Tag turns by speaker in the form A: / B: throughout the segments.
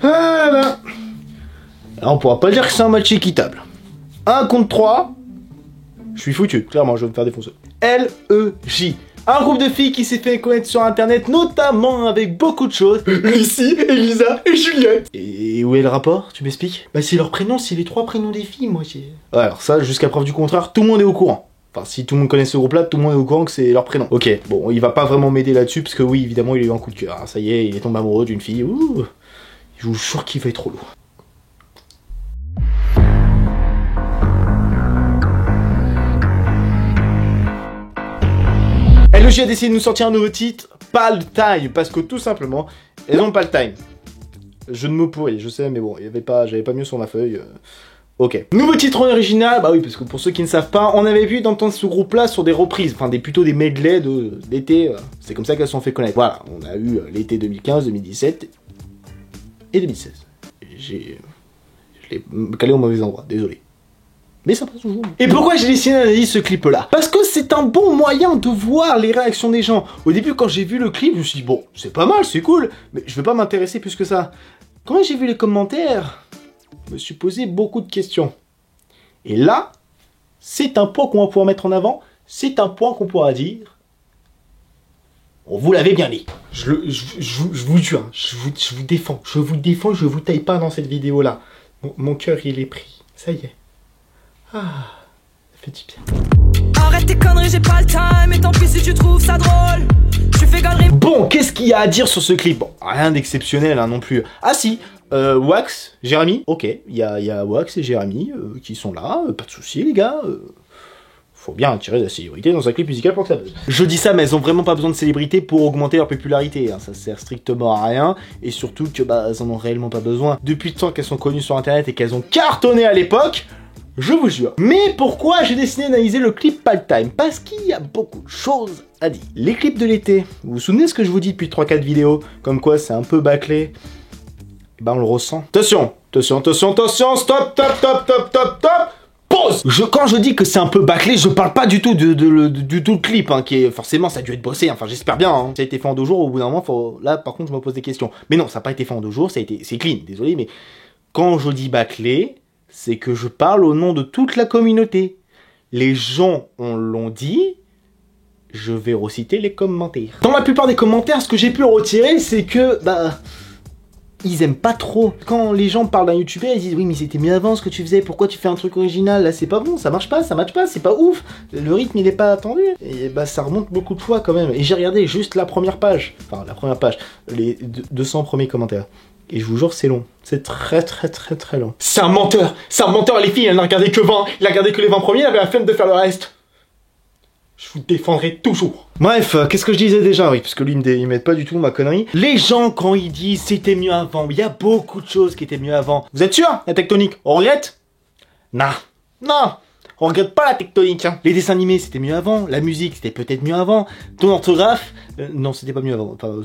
A: Voilà. Alors on pourra pas dire que c'est un match équitable. 1 contre 3, je suis foutu, clairement, je vais me faire défoncer. L-E-J. Un groupe de filles qui s'est fait connaître sur internet, notamment avec beaucoup de choses. Lucie, Elisa et Juliette. Et où est le rapport, tu m'expliques? Bah c'est leur prénom, c'est les 3 prénoms des filles, moi. Ouais, alors ça, jusqu'à preuve du contraire, tout le monde est au courant. Enfin, si tout le monde connaît ce groupe-là, tout le monde est au courant que c'est leur prénom. Ok, bon, il va pas vraiment m'aider là-dessus, parce que oui, évidemment, il a eu un coup de cœur. Ah, ça y est, il est tombé amoureux d'une fille. Ouh, je vous jure qu'il va être trop lourd. LEJ a décidé de nous sortir un nouveau titre, pas le time, parce que tout simplement, elles ont pas le time. Je ne me pourris, je sais, mais bon, j'avais pas mieux sur ma feuille. Ok. Nouveau titre original, bah oui, parce que pour ceux qui ne savent pas, on avait vu d'entendre ce groupe-là sur des reprises, enfin plutôt des medley d'été, c'est comme ça qu'elles se sont fait connaître. Voilà, on a eu l'été 2015, 2017 et 2016. Je l'ai calé au mauvais endroit, désolé. Mais ça passe toujours. Et pourquoi j'ai décidé d'analyser ce clip-là? Parce que c'est un bon moyen de voir les réactions des gens. Au début, quand j'ai vu le clip, je me suis dit, bon, c'est pas mal, c'est cool, mais je vais pas m'intéresser plus que ça. Quand j'ai vu les commentaires, je me suis posé beaucoup de questions. Et là, c'est un point qu'on va pouvoir mettre en avant, c'est un point qu'on pourra dire. On vous l'avait bien dit. Je vous jure, je vous défends, je vous taille pas dans cette vidéo-là. Mon cœur, il est pris. Ça y est. Ah, ça fait du bien. Arrête tes conneries, j'ai pas le time, et tant pis si tu trouves ça drôle. Je fais galerie. Bon, qu'est-ce qu'il y a à dire sur ce clip? Bon, rien d'exceptionnel hein, non plus. Ah si, Wax, Jérémy, ok, il y a Wax et Jérémy qui sont là, pas de soucis les gars. Faut bien attirer de la célébrité dans un clip musical pour que ça buzz. Je dis ça, mais elles ont vraiment pas besoin de célébrité pour augmenter leur popularité. Hein. Ça sert strictement à rien, et surtout que bah elles en ont réellement pas besoin. Depuis le temps qu'elles sont connues sur internet et qu'elles ont cartonné à l'époque. Je vous jure. Mais pourquoi j'ai décidé d'analyser le clip Pas le time? Parce qu'il y a beaucoup de choses à dire. Les clips de l'été, vous vous souvenez de ce que je vous dis depuis 3-4 vidéos? Comme quoi c'est un peu bâclé. Et ben on le ressent. Attention, attention, attention, attention, stop, stop, stop, stop, stop, stop. Pause. Quand je dis que c'est un peu bâclé, je parle pas du tout du tout le clip, hein, qui est forcément ça a dû être bossé, enfin j'espère bien, hein. Ça a été fait en 2 jours, au bout d'un moment, là par contre je me pose des questions. Mais non, ça n'a pas été fait en 2 jours, c'est clean, désolé, mais quand je dis bâclé, c'est que je parle au nom de toute la communauté. Les gens l'ont dit, je vais reciter les commentaires. Dans la plupart des commentaires, ce que j'ai pu retirer, c'est que, bah, ils aiment pas trop. Quand les gens parlent d'un youtubeur, ils disent, oui mais c'était mieux avant ce que tu faisais, pourquoi tu fais un truc original, là c'est pas bon, ça marche pas, c'est pas ouf, le rythme il est pas attendu. Et bah ça remonte beaucoup de fois quand même. Et j'ai regardé juste la première page, les 200 premiers commentaires. Et je vous jure, c'est long. C'est très long. C'est un menteur, les filles, elle n'a regardé que 20. Il a regardé que les 20 premiers, il avait la flemme de faire le reste. Je vous défendrai toujours. Bref, qu'est-ce que je disais déjà? Oui, parce que lui, il m'aide pas du tout ma connerie. Les gens, quand ils disent c'était mieux avant, il y a beaucoup de choses qui étaient mieux avant. Vous êtes sûr, la tectonique? On regrette? Non. On regrette pas la tectonique, hein. Les dessins animés, c'était mieux avant. La musique, c'était peut-être mieux avant. Ton orthographe, non, c'était pas mieux avant. Enfin,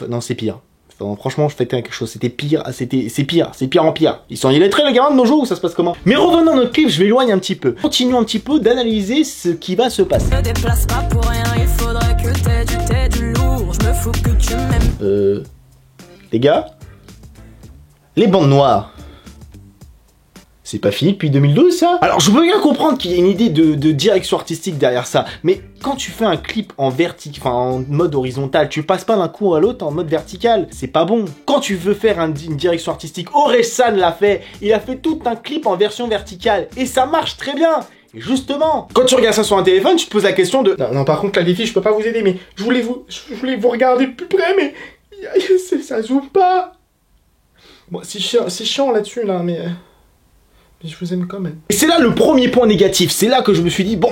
A: non, c'est pire. Enfin, franchement, je fêtais quelque chose, c'était pire, c'est pire en pire. Ils sont illettrés les gamins de nos jours, ou ça se passe comment? Mais revenons à notre clip, je m'éloigne un petit peu. Continuons un petit peu d'analyser ce qui va se passer. Ne déplace pas pour rien, il faudrait que t'aies du lourd, je me fous que tu m'aimes. Les gars, les bandes noires, c'est pas fini depuis 2012 ça? Alors je veux bien comprendre qu'il y a une idée de direction artistique derrière ça, mais quand tu fais un clip en en mode horizontal, tu passes pas d'un coup à l'autre en mode vertical, c'est pas bon. Quand tu veux faire une direction artistique, Orelsan l'a fait, il a fait tout un clip en version verticale, et ça marche très bien. Et justement, quand tu regardes ça sur un téléphone, tu te poses la question de... Non, par contre là les filles, je peux pas vous aider, mais je voulais vous regarder de plus près, mais ça zoome pas. Bon, c'est chiant là-dessus là, mais je vous aime quand même. Et c'est là le premier point négatif, c'est là que je me suis dit, bon,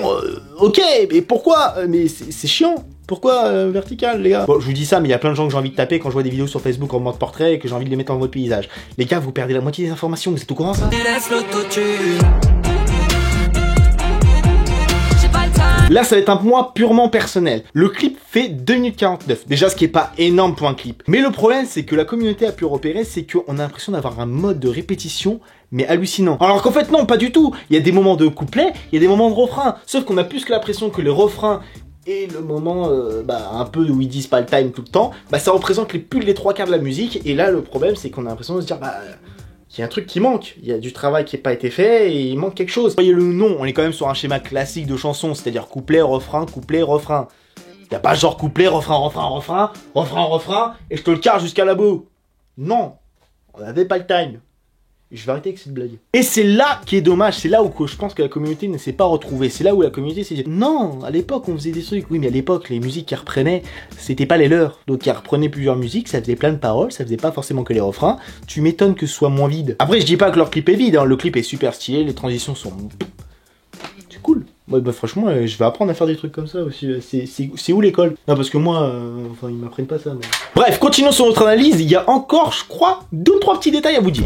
A: ok, mais pourquoi? Mais c'est chiant. Pourquoi vertical, les gars? Bon, je vous dis ça, mais il y a plein de gens que j'ai envie de taper quand je vois des vidéos sur Facebook en mode portrait et que j'ai envie de les mettre en mode paysage. Les gars, vous perdez la moitié des informations, vous êtes au courant ça? Là, ça va être un point purement personnel. Le clip fait 2 minutes 49. Déjà, ce qui est pas énorme pour un clip. Mais le problème, c'est que la communauté a pu repérer, c'est qu'on a l'impression d'avoir un mode de répétition, mais hallucinant. Alors qu'en fait, non, pas du tout. Il y a des moments de couplet, il y a des moments de refrain. Sauf qu'on a plus que l'impression que le refrain et le moment un peu où ils disent pas le time tout le temps, bah ça représente plus les 3 quarts de la musique, et là le problème c'est qu'on a l'impression de se dire il y a un truc qui manque, il y a du travail qui n'a pas été fait et il manque quelque chose. Voyez le nom, on est quand même sur un schéma classique de chanson, c'est-à-dire couplet, refrain, y a pas genre couplet, refrain, refrain, et je te le carre jusqu'à la bout. Non, on avait pas le time. Je vais arrêter avec cette blague. Et c'est là qui est dommage, c'est là où je pense que la communauté ne s'est pas retrouvée. C'est là où la communauté s'est dit, non, à l'époque on faisait des trucs. Oui, mais à l'époque, les musiques qu'ils reprenaient, c'était pas les leurs. Donc ils reprenaient plusieurs musiques, ça faisait plein de paroles, ça faisait pas forcément que les refrains. Tu m'étonnes que ce soit moins vide. Après, je dis pas que leur clip est vide, hein. Le clip est super stylé, les transitions sont... C'est cool. Ouais, bah franchement, je vais apprendre à faire des trucs comme ça aussi. C'est où l'école? Non, parce que moi, ils m'apprennent pas ça. Mais... Bref, continuons sur notre analyse. Il y a encore, je crois, 2 ou 3 petits détails à vous dire.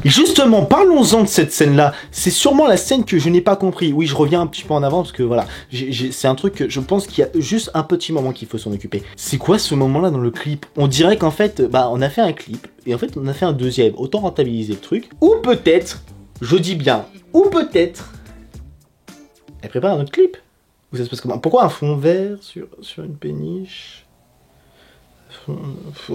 A: Et justement, parlons-en de cette scène-là. C'est sûrement la scène que je n'ai pas compris. Oui, je reviens un petit peu en avant parce que voilà, c'est un truc que je pense qu'il y a juste un petit moment qu'il faut s'en occuper. C'est quoi ce moment-là dans le clip? On dirait qu'en fait, on a fait un clip et en fait, on a fait un deuxième. Autant rentabiliser le truc. Ou peut-être, je dis bien, ou peut-être, elle prépare un autre clip. Ou ça se passe comment? Pourquoi un fond vert sur une péniche?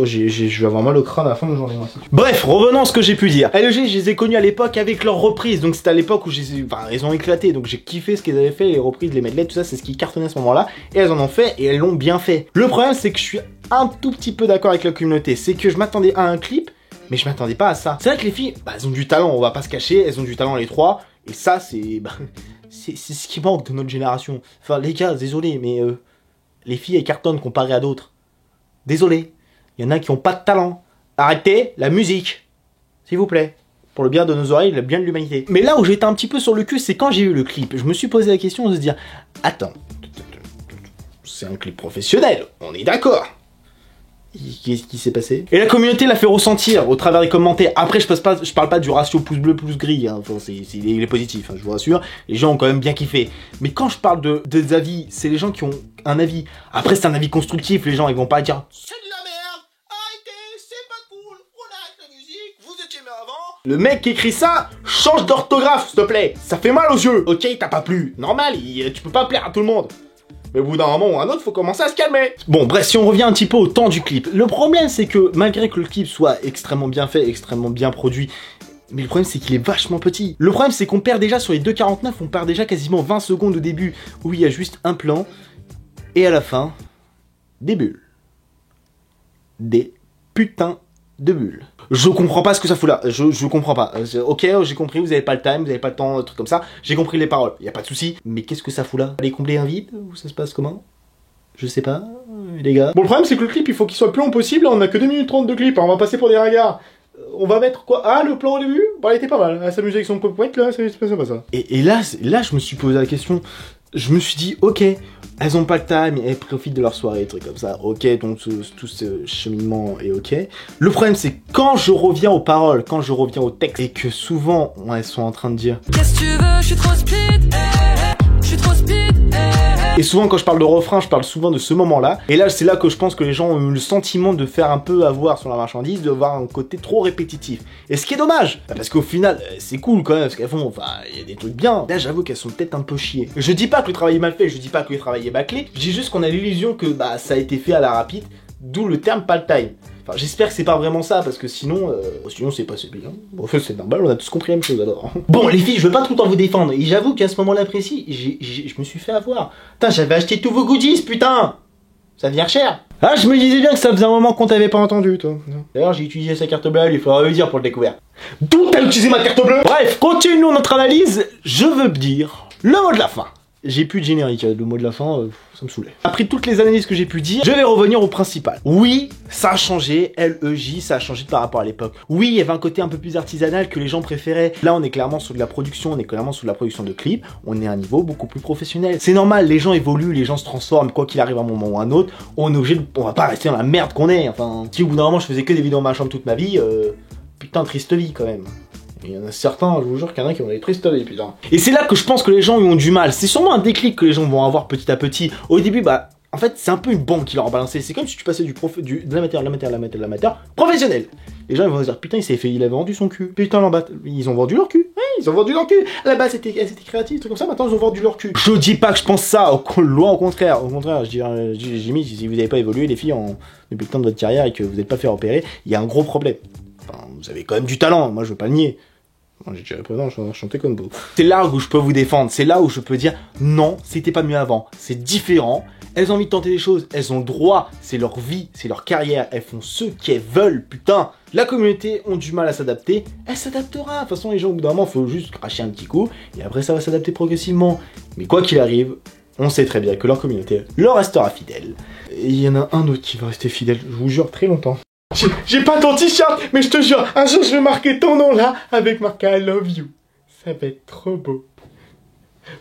A: Je vais avoir mal au crâne à la fin de la journée. Bref, revenons à ce que j'ai pu dire. LEG, je les ai connus à l'époque avec leurs reprises. Donc c'était à l'époque où ils ont éclaté. Donc j'ai kiffé ce qu'ils avaient fait, les reprises, les medley, tout ça, c'est ce qui cartonnait à ce moment-là. Et elles en ont fait et elles l'ont bien fait. Le problème, c'est que je suis un tout petit peu d'accord avec la communauté. C'est que je m'attendais à un clip, mais je m'attendais pas à ça. C'est vrai que les filles, elles ont du talent, on va pas se cacher. Elles ont du talent les 3. Et ça, c'est ce qui manque de notre génération. Enfin, les gars, désolé, mais les filles, elles cartonnent comparé à d'autres. Désolé, il y en a qui ont pas de talent. Arrêtez la musique, s'il vous plaît. Pour le bien de nos oreilles, le bien de l'humanité. Mais là où j'étais un petit peu sur le cul, c'est quand j'ai eu le clip. Je me suis posé la question de se dire, attends, c'est un clip professionnel, on est d'accord. Qu'est-ce qui s'est passé? Et la communauté l'a fait ressentir au travers des commentaires. Après, je parle pas du ratio pouce bleu, pouce gris, hein. Enfin, il est positif, hein, je vous rassure. Les gens ont quand même bien kiffé. Mais quand je parle des avis, c'est les gens qui ont un avis. Après, c'est un avis constructif, les gens, ils vont pas dire c'est de la merde, arrêtez, c'est pas cool, on arrête la musique, vous étiez mieux avant. Le mec qui écrit ça, change d'orthographe, s'il te plaît. Ça fait mal aux yeux. Ok, t'as pas plu. Normal, tu peux pas plaire à tout le monde. Mais au bout d'un moment ou un autre, faut commencer à se calmer. Bon, bref, si on revient un petit peu au temps du clip. Le problème, c'est que malgré que le clip soit extrêmement bien fait, extrêmement bien produit, mais le problème, c'est qu'il est vachement petit. Le problème, c'est qu'on perd déjà sur les 2,49, on perd déjà quasiment 20 secondes au début, où il y a juste un plan, et à la fin, des bulles. Des putains de bulles. Je comprends pas ce que ça fout là, je comprends pas. Ok, j'ai compris, vous avez pas le time, vous avez pas le temps, un truc comme ça. J'ai compris les paroles, y a pas de souci. Mais qu'est-ce que ça fout là? Aller combler un vide? Ou ça se passe comment? Je sais pas, les gars. Bon, le problème c'est que le clip, il faut qu'il soit le plus long possible. On a que 2 minutes 30 de clip, hein. On va passer pour des ringards. On va mettre quoi? Ah, le plan au début? Bah, il était pas mal. Elle s'amusait avec son pop-point là, c'est pas ça. Et là, je me suis posé la question. Je me suis dit, ok, elles ont pas le time, elles profitent de leur soirée, trucs comme ça. Ok, donc tout ce cheminement est ok. Le problème, c'est quand je reviens aux paroles, quand je reviens au texte, et que souvent, elles sont en train de dire qu'est-ce que tu veux, je suis trop speed, je suis trop speed. Et souvent, quand je parle de refrain, je parle souvent de ce moment-là. Et là, c'est là que je pense que les gens ont eu le sentiment de faire un peu avoir sur la marchandise, de voir un côté trop répétitif. Et ce qui est dommage, parce qu'au final, c'est cool quand même, parce qu'elles font, enfin, il y a des trucs bien. Là, j'avoue qu'elles sont peut-être un peu chiées. Je dis pas que le travail est mal fait, je dis pas que le travail est bâclé, je dis juste qu'on a l'illusion que ça a été fait à la rapide, d'où le terme pas le time. Enfin, j'espère que c'est pas vraiment ça, parce que sinon c'est pas assez bien. Bon, c'est normal, on a tous compris la même chose alors. Bon, les filles, je veux pas tout le temps vous défendre, et j'avoue qu'à ce moment-là précis, je me suis fait avoir. Putain, j'avais acheté tous vos goodies, putain! Ça devient cher. Ah, je me disais bien que ça faisait un moment qu'on t'avait pas entendu, toi. D'ailleurs, j'ai utilisé sa carte bleue, il faudra lui dire pour le découvert. D'où t'as utilisé ma carte bleue? Bref, continuons notre analyse, je veux dire le mot de la fin. J'ai plus de générique, le mot de la fin, ça me saoulait. Après toutes les analyses que j'ai pu dire, je vais revenir au principal. Oui, ça a changé, LEJ, ça a changé par rapport à l'époque. Oui, il y avait un côté un peu plus artisanal que les gens préféraient. Là, on est clairement sur de la production, on est clairement sur de la production de clips, on est à un niveau beaucoup plus professionnel. C'est normal, les gens évoluent, les gens se transforment, quoi qu'il arrive à un moment ou à un autre, on est obligé de... on va pas rester dans la merde qu'on est, enfin... Si au bout d'un moment je faisais que des vidéos dans ma chambre toute ma vie, putain, triste vie quand même. Il y en a certains, je vous jure qu'il y en a qui ont des tristes vies, putain. Et c'est là que je pense que les gens y ont du mal. C'est sûrement un déclic que les gens vont avoir petit à petit. Au début, En fait, c'est un peu une banque qui leur a balancé. C'est comme si tu passais de l'amateur professionnel. Les gens ils vont se dire putain il avait vendu son cul. Putain l'embatte, ils ont vendu leur cul. Ouais, ils ont vendu leur cul. À la base c'était créatif, truc comme ça, maintenant ils ont vendu leur cul. Je dis pas que je pense ça, loin au contraire. Au contraire, j'ai mis si vous n'avez pas évolué les filles depuis le temps de votre carrière et que vous n'êtes pas fait repérer, il y a un gros problème. Enfin, vous avez quand même du talent, moi je veux pas le nier. J'ai déjà présent, chanter comme vous. C'est là où je peux vous défendre, c'est là où je peux dire non, c'était pas mieux avant, c'est différent. Elles ont envie de tenter des choses, elles ont le droit, c'est leur vie, c'est leur carrière, elles font ce qu'elles veulent, putain. La communauté ont du mal à s'adapter, elle s'adaptera. De toute façon, les gens, au bout d'un moment, faut juste cracher un petit coup, et après ça va s'adapter progressivement. Mais quoi qu'il arrive, on sait très bien que leur communauté leur restera fidèle. Et il y en a un autre qui va rester fidèle, je vous jure, très longtemps. J'ai pas ton t-shirt, mais je te jure, un jour je vais marquer ton nom là, avec marqué I love you. Ça va être trop beau.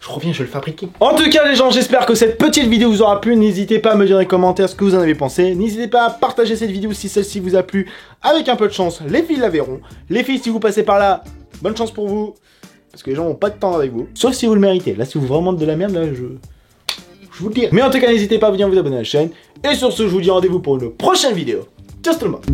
A: Je reviens, je vais le fabriquer. En tout cas les gens, j'espère que cette petite vidéo vous aura plu. N'hésitez pas à me dire dans les commentaires ce que vous en avez pensé. N'hésitez pas à partager cette vidéo si celle-ci vous a plu. Avec un peu de chance, les filles la verront. Les filles, si vous passez par là, bonne chance pour vous. Parce que les gens n'ont pas de temps avec vous. Sauf si vous le méritez. Là, si vous vraiment de la merde, là, je vous le dis. Mais en tout cas, n'hésitez pas à venir vous abonner à la chaîne. Et sur ce, je vous dis rendez-vous pour une prochaine vidéo. Ciao tout le monde.